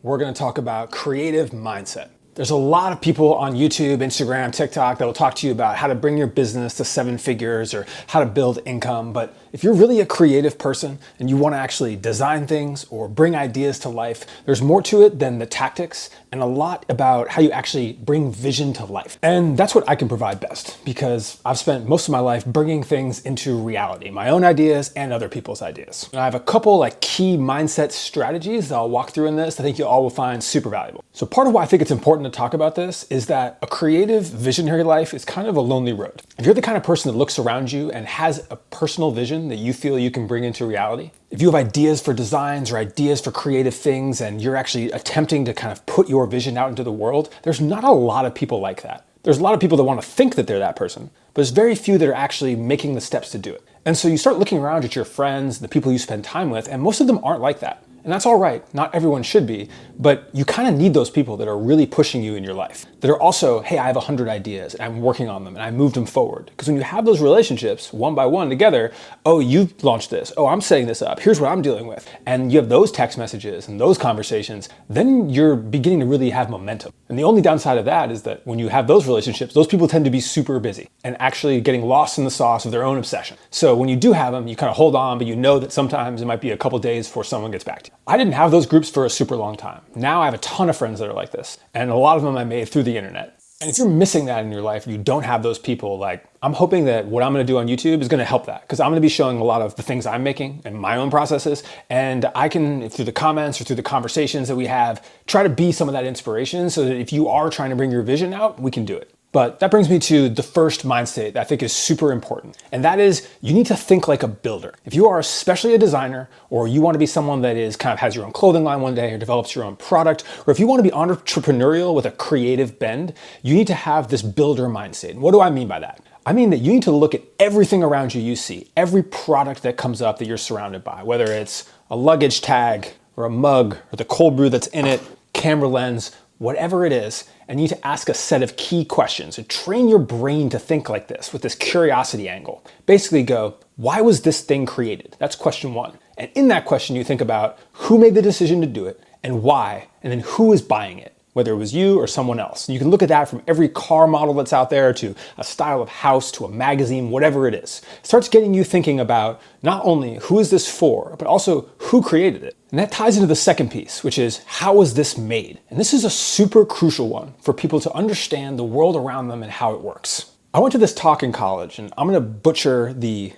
We're going to talk about creative mindset. There's a lot of people on YouTube, Instagram, TikTok that will talk to you about how to bring your business to 7 figures or how to build income. But if you're really a creative person and you want to actually design things or bring ideas to life, there's more to it than the tactics and a lot about how you actually bring vision to life. And that's what I can provide best because I've spent most of my life bringing things into reality, my own ideas and other people's ideas. And I have a couple key mindset strategies that I'll walk through in this that I think you all will find super valuable. So part of why I think it's important to talk about this is that a creative visionary life is kind of a lonely road. If you're the kind of person that looks around you and has a personal vision that you feel you can bring into reality, if you have ideas for designs or ideas for creative things and you're actually attempting to kind of put your vision out into the world, there's not a lot of people like that. There's a lot of people that want to think that they're that person, but there's very few that are actually making the steps to do it. And so you start looking around at your friends, the people you spend time with, and most of them aren't like that. And that's all right, not everyone should be, but you kind of need those people that are really pushing you in your life, that are also, hey, I have 100 ideas and I'm working on them and I moved them forward. Because when you have those relationships one by one together, oh, you've launched this, oh, I'm setting this up, here's what I'm dealing with. And you have those text messages and those conversations, then you're beginning to really have momentum. And the only downside of that is that when you have those relationships, those people tend to be super busy and actually getting lost in the sauce of their own obsession. So when you do have them, you kind of hold on, but you know that sometimes it might be a couple days before someone gets back to you. I didn't have those groups for a super long time. Now I have a ton of friends that are like this, and a lot of them I made through the internet. And if you're missing that in your life, you don't have those people, I'm hoping that what I'm gonna do on YouTube is gonna help that, because I'm gonna be showing a lot of the things I'm making and my own processes, and I can, through the comments or through the conversations that we have, try to be some of that inspiration so that if you are trying to bring your vision out, we can do it. But that brings me to the first mind state that I think is super important. And that is you need to think like a builder. If you are especially a designer, or you want to be someone that is kind of has your own clothing line one day or develops your own product, or if you want to be entrepreneurial with a creative bend, you need to have this builder mindset. And what do I mean by that? I mean that you need to look at everything around you see, every product that comes up that you're surrounded by, whether it's a luggage tag or a mug or the cold brew that's in it, camera lens, whatever it is, and you need to ask a set of key questions and train your brain to think like this with this curiosity angle. Basically go, why was this thing created? That's question one. And in that question, you think about who made the decision to do it and why, and then who is buying it, whether it was you or someone else. And you can look at that from every car model that's out there to a style of house to a magazine, whatever it is. It starts getting you thinking about not only who is this for, but also who created it. And that ties into the second piece, which is how was this made? And this is a super crucial one for people to understand the world around them and how it works. I went to this talk in college, and I'm gonna butcher the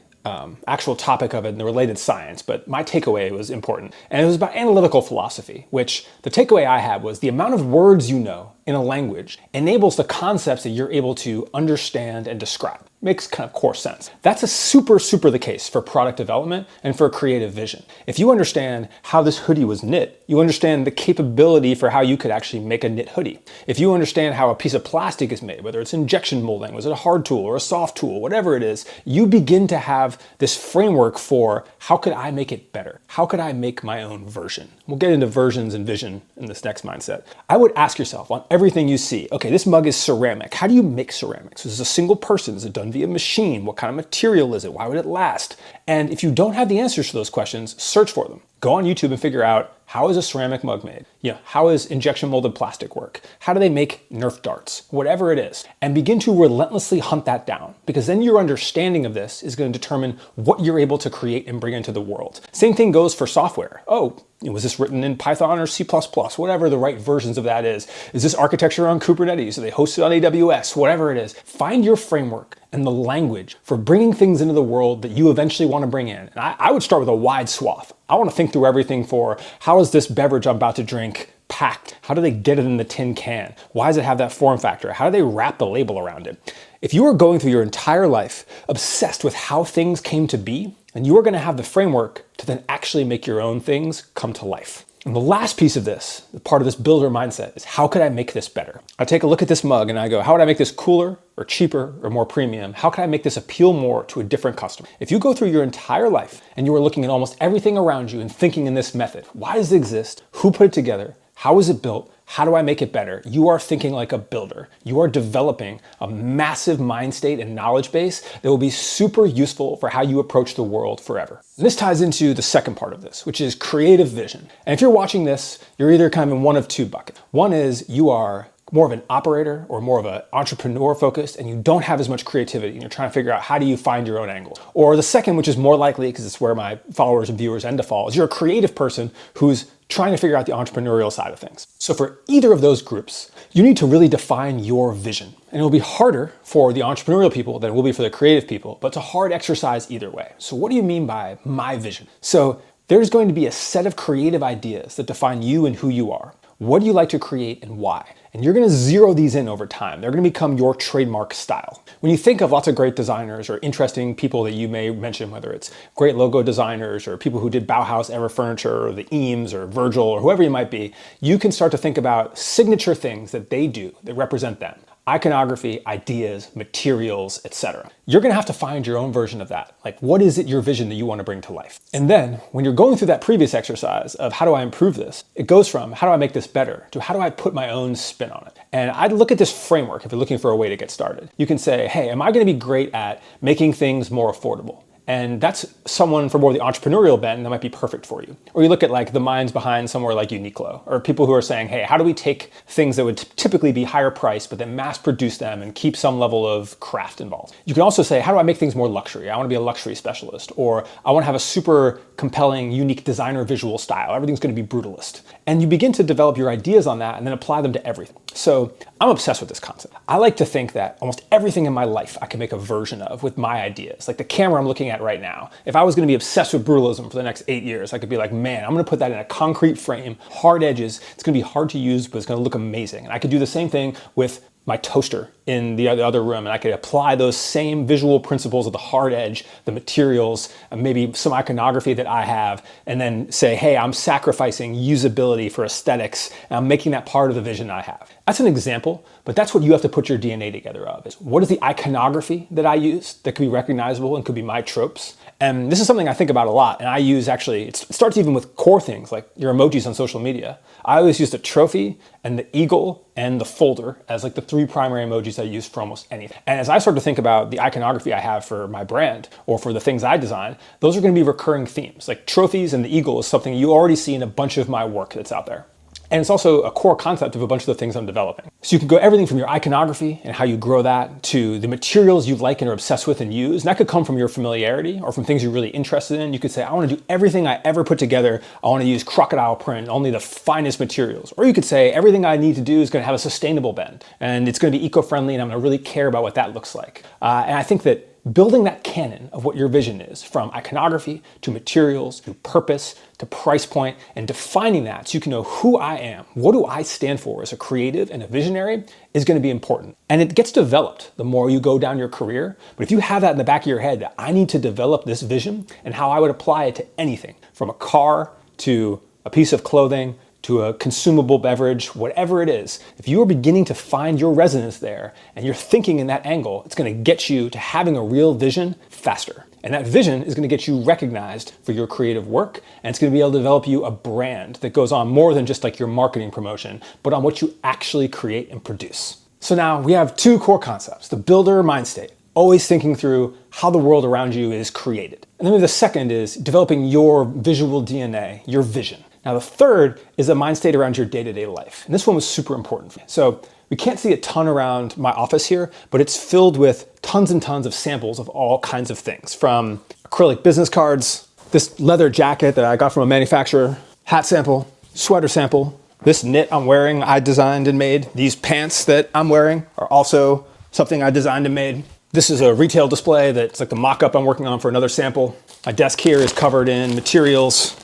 actual topic of it and the related science, but my takeaway was important. And it was about analytical philosophy, which the takeaway I had was the amount of words you know in a language enables the concepts that you're able to understand and describe. Makes kind of core sense. That's a super the case for product development and for creative vision. If you understand how this hoodie was knit, you understand the capability for how you could actually make a knit hoodie. If you understand how a piece of plastic is made, whether it's injection molding, was it a hard tool or a soft tool, whatever it is, you begin to have this framework for how could I make it better? How could I make my own version? We'll get into versions and vision in this next mindset. I would ask yourself on everything you see, okay, this mug is ceramic. How do you make ceramics? Is this a single person? Is it done via machine? What kind of material is it? Why would it last? And if you don't have the answers to those questions, search for them. Go on YouTube and figure out, how is a ceramic mug made? How does injection molded plastic work? How do they make Nerf darts? Whatever it is. And begin to relentlessly hunt that down, because then your understanding of this is going to determine what you're able to create and bring into the world. Same thing goes for software. Oh, was this written in Python or C++? Whatever the right versions of that is. Is this architecture on Kubernetes? Are they hosted on AWS? Whatever it is. Find your framework and the language for bringing things into the world that you eventually want to bring in. And I would start with a wide swath. I want to think through everything for how is this beverage I'm about to drink packed? How do they get it in the tin can? Why does it have that form factor? How do they wrap the label around it? If you are going through your entire life obsessed with how things came to be, then you are going to have the framework to then actually make your own things come to life. And the last piece of this, the part of this builder mindset, is how could I make this better? I take a look at this mug and I go, how would I make this cooler or cheaper or more premium? How can I make this appeal more to a different customer? If you go through your entire life and you are looking at almost everything around you and thinking in this method, why does it exist? Who put it together? how is it built? How do I make it better? You are thinking like a builder. You are developing a massive mind state and knowledge base that will be super useful for how you approach the world forever. And this ties into the second part of this, which is creative vision. And if you're watching this, you're either kind of in one of two buckets. One is you are more of an operator or more of an entrepreneur focused and you don't have as much creativity and you're trying to figure out how do you find your own angle. Or the second, which is more likely because it's where my followers and viewers end to fall, is you're a creative person who's trying to figure out the entrepreneurial side of things. So for either of those groups, you need to really define your vision. And it'll be harder for the entrepreneurial people than it will be for the creative people, but it's a hard exercise either way. So what do you mean by my vision? So there's going to be a set of creative ideas that define you and who you are. What do you like to create and why? And you're going to zero these in over time. They're going to become your trademark style. When you think of lots of great designers or interesting people that you may mention, whether it's great logo designers or people who did Bauhaus Ever Furniture or the Eames or Virgil or whoever you might be, you can start to think about signature things that they do that represent them. Iconography, ideas, materials, etc. You're going to have to find your own version of that. Like, what is it your vision that you want to bring to life? And then when you're going through that previous exercise of how do I improve this, it goes from how do I make this better to how do I put my own spin on it. And I'd look at this framework if you're looking for a way to get started. You can say, hey, am I going to be great at making things more affordable? And that's someone for more the entrepreneurial bent that might be perfect for you. Or you look at like the minds behind somewhere like Uniqlo, or people who are saying, hey, how do we take things that would typically be higher priced, but then mass produce them and keep some level of craft involved? You can also say, how do I make things more luxury? I want to be a luxury specialist, or I want to have a super compelling, unique designer visual style. Everything's going to be brutalist. And you begin to develop your ideas on that and then apply them to everything. So I'm obsessed with this concept. I like to think that almost everything in my life I can make a version of with my ideas. Like the camera I'm looking at right now. If I was going to be obsessed with brutalism for the next 8 years, I could be like, man, I'm going to put that in a concrete frame, hard edges. It's going to be hard to use, but it's going to look amazing. And I could do the same thing with my toaster in the other room, and I could apply those same visual principles of the hard edge, the materials, and maybe some iconography that I have, and then say, hey, I'm sacrificing usability for aesthetics, and I'm making that part of the vision I have. That's an example, but that's what you have to put your DNA together of. Is what is the iconography that I use that could be recognizable and could be my tropes? And this is something I think about a lot, and I use actually, it starts even with core things like your emojis on social media. I always use the trophy and the eagle and the folder as like the three primary emojis I use for almost anything. And as I start to think about the iconography I have for my brand or for the things I design, those are going to be recurring themes. Like trophies and the eagle is something you already see in a bunch of my work that's out there. And it's also a core concept of a bunch of the things I'm developing. So you can go everything from your iconography and how you grow that to the materials you like and are obsessed with and use. And that could come from your familiarity or from things you're really interested in. You could say, I want to do everything I ever put together. I want to use crocodile print, only the finest materials. Or you could say, everything I need to do is going to have a sustainable bend and it's going to be eco-friendly and I'm going to really care about what that looks like. And I think that building that canon of what your vision is, from iconography to materials to purpose to price point, and defining that so you can know who I am, what do I stand for as a creative and a visionary, is going to be important. And it gets developed the more you go down your career. But if you have that in the back of your head that I need to develop this vision and how I would apply it to anything, from a car to a piece of clothing to a consumable beverage, whatever it is, if you are beginning to find your resonance there and you're thinking in that angle, it's going to get you to having a real vision faster. And that vision is going to get you recognized for your creative work, and it's going to be able to develop you a brand that goes on more than just like your marketing promotion, but on what you actually create and produce. So now we have two core concepts: the builder mind state, always thinking through how the world around you is created. And then the second is developing your visual DNA, your vision. Now the third is a mind state around your day-to-day life. And this one was super important for me. So we can't see a ton around my office here, but it's filled with tons and tons of samples of all kinds of things, from acrylic business cards, this leather jacket that I got from a manufacturer, hat sample, sweater sample, this knit I'm wearing I designed and made. These pants that I'm wearing are also something I designed and made. This is a retail display that's like the mock-up I'm working on for another sample. My desk here is covered in materials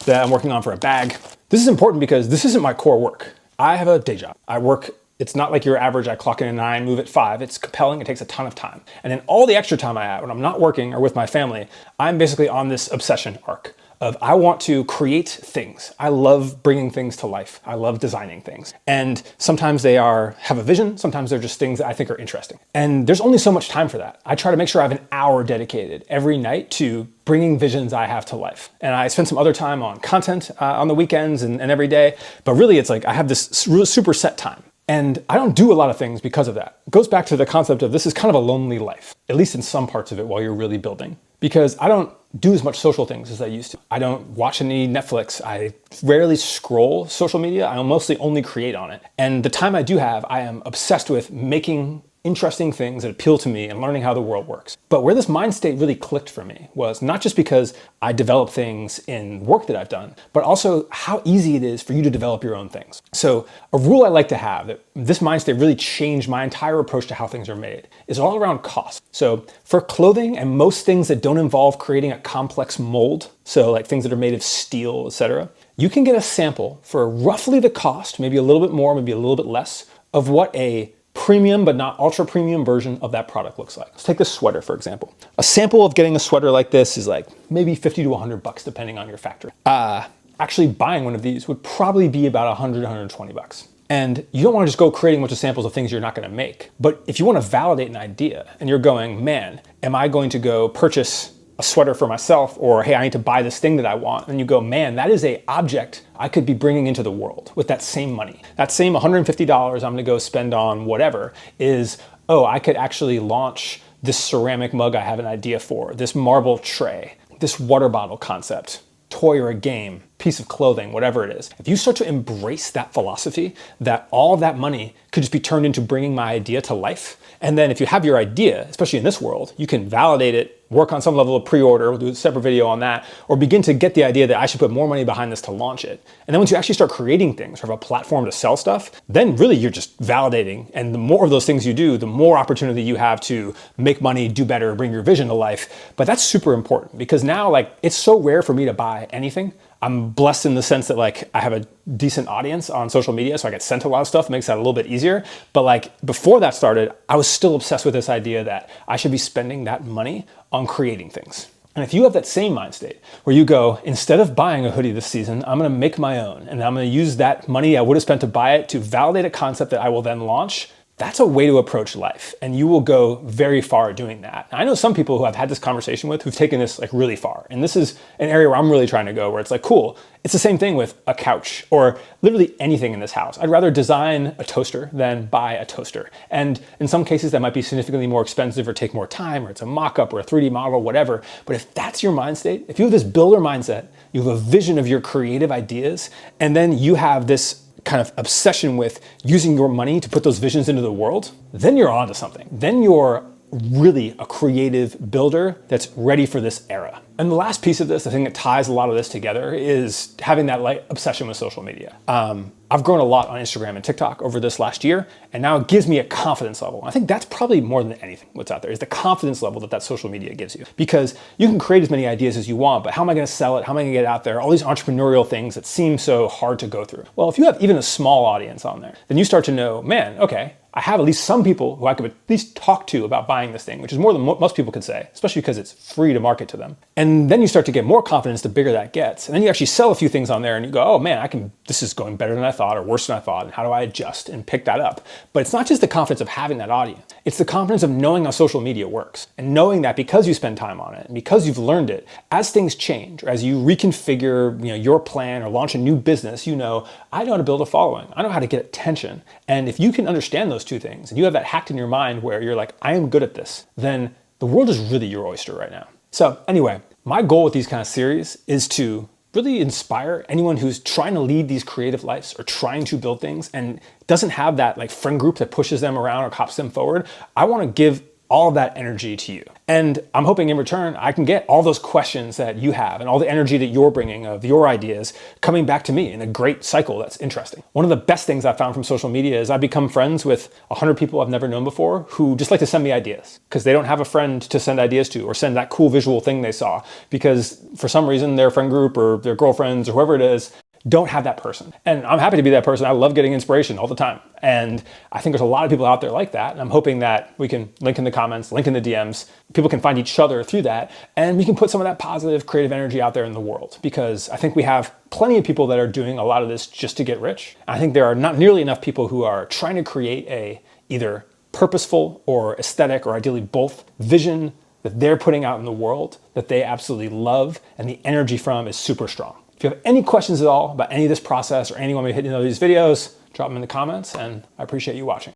that I'm working on for a bag. This is important because this isn't my core work. I have a day job. I work, it's not like your average, I clock in at 9, move at 5. It's compelling, it takes a ton of time. And then all the extra time I have when I'm not working or with my family, I'm basically on this obsession arc of I want to create things. I love bringing things to life. I love designing things. And sometimes they have a vision. Sometimes they're just things that I think are interesting. And there's only so much time for that. I try to make sure I have an hour dedicated every night to bringing visions I have to life. And I spend some other time on content on the weekends and every day. But really, it's like I have this super set time. And I don't do a lot of things because of that. It goes back to the concept of this is kind of a lonely life, at least in some parts of it while you're really building. Because I don't do as much social things as I used to. I don't watch any Netflix. I rarely scroll social media. I mostly only create on it. And the time I do have, I am obsessed with making interesting things that appeal to me and learning how the world works. But where this mind state really clicked for me was not just because I develop things in work that I've done, but also how easy it is for you to develop your own things. So a rule I like to have that this mind state really changed my entire approach to how things are made is all around cost. So for clothing and most things that don't involve creating a complex mold, so like things that are made of steel, etc., you can get a sample for roughly the cost, maybe a little bit more, maybe a little bit less, of what a premium but not ultra premium version of that product looks like. Let's take this sweater, for example. A sample of getting a sweater like this is like maybe 50 to 100 bucks, depending on your factory. Actually buying one of these would probably be about 100, 120 bucks. And you don't want to just go creating a bunch of samples of things you're not going to make. But if you want to validate an idea and you're going, man, am I going to go purchase a sweater for myself, or hey, I need to buy this thing that I want. And you go, man, that is an object I could be bringing into the world with that same money. That same $150 I'm gonna go spend on whatever is, oh, I could actually launch this ceramic mug I have an idea for, this marble tray, this water bottle concept, toy or a game, piece of clothing, whatever it is. If you start to embrace that philosophy that all of that money could just be turned into bringing my idea to life, and then if you have your idea, especially in this world, you can validate it, work on some level of pre-order, we'll do a separate video on that, or begin to get the idea that I should put more money behind this to launch it. And then once you actually start creating things, or have a platform to sell stuff, then really you're just validating. And the more of those things you do, the more opportunity you have to make money, do better, bring your vision to life. But that's super important because now like it's so rare for me to buy anything. I'm blessed in the sense that like I have a decent audience on social media, so I get sent a lot of stuff, makes that a little bit easier. But like before that started, I was still obsessed with this idea that I should be spending that money on creating things. And if you have that same mind state where you go, instead of buying a hoodie this season, I'm gonna make my own, and I'm gonna use that money I would have spent to buy it to validate a concept that I will then launch, that's a way to approach life, and you will go very far doing that. I know some people who I've had this conversation with who've taken this like really far, and this is an area where I'm really trying to go, where it's like, cool, it's the same thing with a couch or literally anything in this house. I'd rather design a toaster than buy a toaster. And in some cases that might be significantly more expensive or take more time, or it's a mock-up or a 3D model, whatever. But if that's your mind state, if you have this builder mindset, you have a vision of your creative ideas, and then you have this kind of obsession with using your money to put those visions into the world, then you're onto something. Then you're really a creative builder that's ready for this era. And the last piece of this, the thing that ties a lot of this together, is having that like obsession with social media. I've grown a lot on Instagram and TikTok over this last year, and now it gives me a confidence level. I think that's probably more than anything what's out there, is the confidence level that social media gives you. Because you can create as many ideas as you want, but how am I gonna sell it? How am I gonna get it out there? All these entrepreneurial things that seem so hard to go through. Well, if you have even a small audience on there, then you start to know, man, okay, I have at least some people who I could at least talk to about buying this thing, which is more than most people could say, especially because it's free to market to them. And then you start to get more confidence the bigger that gets. And then you actually sell a few things on there and you go, oh man, this is going better than I thought or worse than I thought. And how do I adjust and pick that up? But it's not just the confidence of having that audience. It's the confidence of knowing how social media works and knowing that because you spend time on it and because you've learned it, as things change, or as you reconfigure your plan or launch a new business, I know how to build a following. I know how to get attention. And if you can understand those two things and you have that hacked in your mind where you're like, I am good at this, then the world is really your oyster right now. So anyway, my goal with these kind of series is to really inspire anyone who's trying to lead these creative lives or trying to build things and doesn't have that like friend group that pushes them around or cops them forward. I want to give all of that energy to you. And I'm hoping in return, I can get all those questions that you have and all the energy that you're bringing of your ideas coming back to me in a great cycle that's interesting. One of the best things I've found from social media is I've become friends with 100 people I've never known before who just like to send me ideas because they don't have a friend to send ideas to or send that cool visual thing they saw because for some reason their friend group or their girlfriends or whoever it is don't have that person. And I'm happy to be that person. I love getting inspiration all the time. And I think there's a lot of people out there like that. And I'm hoping that we can link in the comments, link in the DMs. People can find each other through that. And we can put some of that positive, creative energy out there in the world. Because I think we have plenty of people that are doing a lot of this just to get rich. And I think there are not nearly enough people who are trying to create a either purposeful or aesthetic, or ideally both, vision that they're putting out in the world that they absolutely love and the energy from is super strong. If you have any questions at all about any of this process or anyone want me to hit any of these videos, drop them in the comments, and I appreciate you watching.